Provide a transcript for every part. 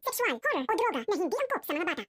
sexual, horror o droga na hindi angkop sa mga bata.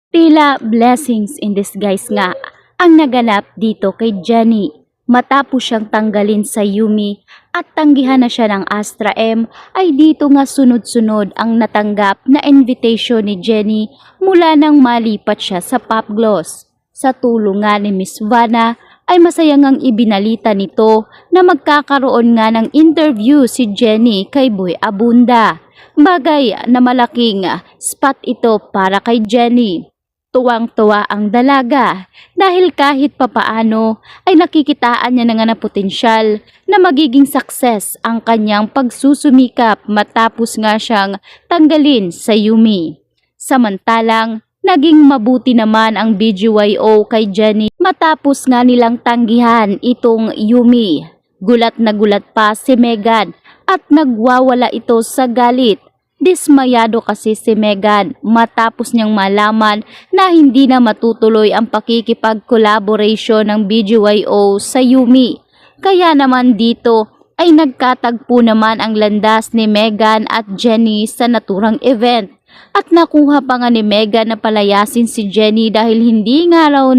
Tila blessings in disguise nga ang naganap dito kay Jenny. Matapos siyang tanggalin sa Yumi at tanggihan na siya ng Astra M, ay dito nga sunod-sunod ang natanggap na invitation ni Jenny mula nang malipat siya sa Pop Gloss. Sa tulong nga ni Miss Vanna ay masayang ang ibinalita nito na magkakaroon nga ng interview si Jenny kay Boy Abunda. Bagay na malaking spot ito para kay Jenny. Tuwang-tuwa ang dalaga dahil kahit papaano ay nakikitaan niya na nga na potensyal na magiging success ang kanyang pagsusumikap matapos nga siyang tanggalin sa Yumi. Samantalang naging mabuti naman ang BGYO kay Jenny matapos nga nilang tanggihan itong Yumi. Gulat na gulat pa si Megan at nagwawala ito sa galit. Dismayado kasi si Megan matapos niyang malaman na hindi na matutuloy ang pakikipag-collaboration ng BGYO sa Yumi. Kaya naman dito ay nagkatagpo naman ang landas ni Megan at Jenny sa naturang event. At nakuha pa nga ni Megan na palayasin si Jenny dahil hindi nga raw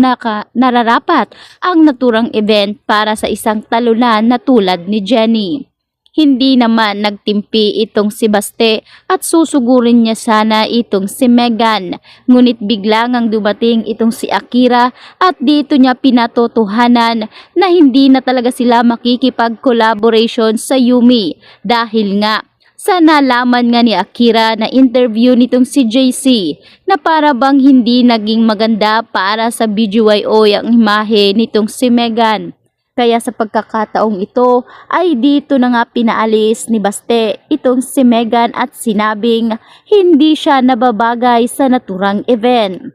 nararapat ang naturang event para sa isang talunan na tulad ni Jenny. Hindi naman nagtimpi itong si Baste at susugurin niya sana itong si Megan. Ngunit biglang ang dumating itong si Akira at dito niya pinatotohanan na hindi na talaga sila makikipag-collaboration sa Yumi dahil nga sa nalaman nga ni Akira na interview nitong si JC na para bang hindi naging maganda para sa BGYO ang imahe nitong si Megan. Kaya sa pagkakataong ito ay dito na nga pinaalis ni Baste itong si Megan at sinabing hindi siya nababagay sa naturang event.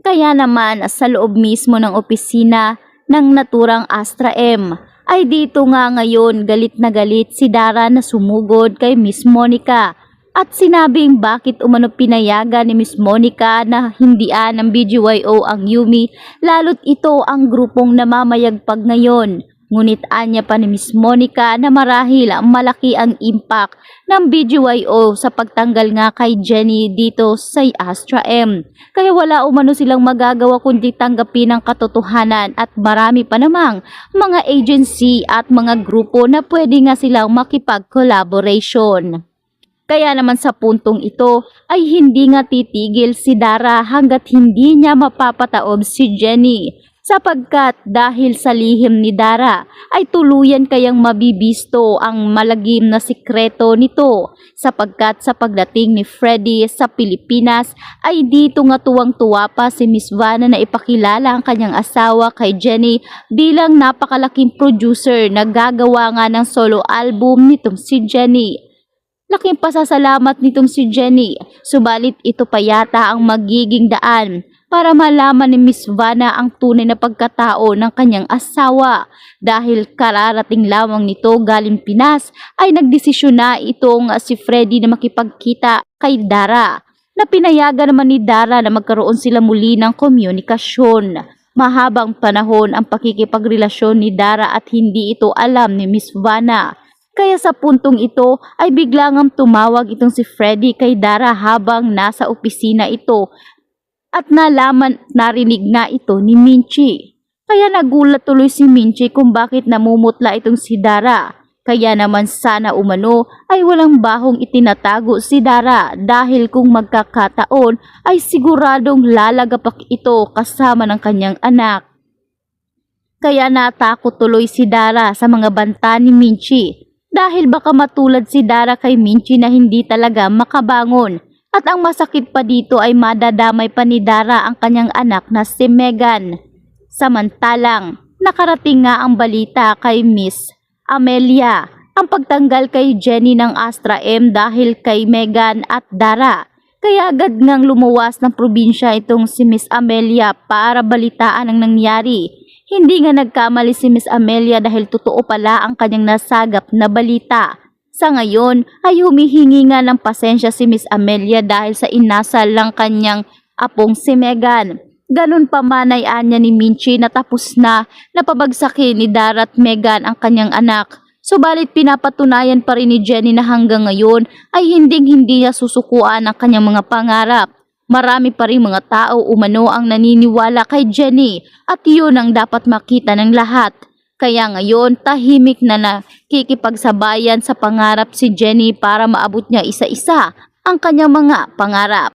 Kaya naman sa loob mismo ng opisina ng naturang Astra M ay dito nga ngayon galit na galit si Dara na sumugod kay Miss Monica at sinabing bakit umano pinayagan ni Miss Monica na hindian ng BGYO ang Yumi lalo't ito ang grupong namamayagpag ngayon. Ngunit anya pa ni Miss Monica na marahil malaki ang impact ng BGYO sa pagtanggal nga kay Jenny dito sa Astra M. Kaya wala umano silang magagawa kundi tanggapin ang katotohanan at marami pa namang mga agency at mga grupo na pwede nga silang makipag-collaboration. Kaya naman sa puntong ito ay hindi nga titigil si Dara hanggat hindi niya mapapataob si Jenny. Sapagkat dahil sa lihim ni Dara ay tuluyan kayang mabibisto ang malagim na sikreto nito. Sapagkat sa pagdating ni Freddy sa Pilipinas ay dito nga tuwang-tuwa pa si Miss Vanna na ipakilala ang kanyang asawa kay Jenny bilang napakalaking producer na gagawa nga ng solo album nitong si Jenny. Laking pasasalamat nitong si Jenny, subalit ito pa yata ang magiging daan para malaman ni Miss Vanna ang tunay na pagkatao ng kanyang asawa. Dahil kararating lamang nito galing Pinas ay nagdesisyon na itong si Freddy na makipagkita kay Dara. Na pinayagan naman ni Dara na magkaroon sila muli ng komunikasyon. Mahabang panahon ang pakikipagrelasyon ni Dara at hindi ito alam ni Miss Vanna. Kaya sa puntong ito ay biglang tumawag itong si Freddy kay Dara habang nasa opisina ito at narinig na ito ni Minchi. Kaya nagulat tuloy si Minchi kung bakit namumutla itong si Dara. Kaya naman sana umano ay walang bahong itinatago si Dara dahil kung magkakataon ay siguradong lalagapak ito kasama ng kanyang anak. Kaya natakot tuloy si Dara sa mga banta ni Minchi. Dahil baka matulad si Dara kay Minchi na hindi talaga makabangon. At ang masakit pa dito ay madadamay pa ni Dara ang kanyang anak na si Megan. Samantalang, nakarating nga ang balita kay Miss Amelia ang pagtanggal kay Jenny ng Astra M dahil kay Megan at Dara. Kaya agad ngang lumuwas ng probinsya itong si Miss Amelia para balitaan ang nangyari. Hindi nga nagkamali si Miss Amelia dahil totoo pala ang kanyang nasagap na balita. Sa ngayon ay humihingi nga ng pasensya si Miss Amelia dahil sa inasal ng kanyang apong si Megan. Ganun pa man ay anya ni Minchi na tapos na napabagsakin ni Dara at Megan ang kanyang anak. Subalit pinapatunayan pa rin ni Jenny na hanggang ngayon ay hindi niya susukuan ang kanyang mga pangarap. Marami pa rin mga tao umano ang naniniwala kay Jenny at yun ang dapat makita ng lahat. Kaya ngayon tahimik na nakikipagsabayan sa pangarap si Jenny para maabot niya isa-isa ang kanyang mga pangarap.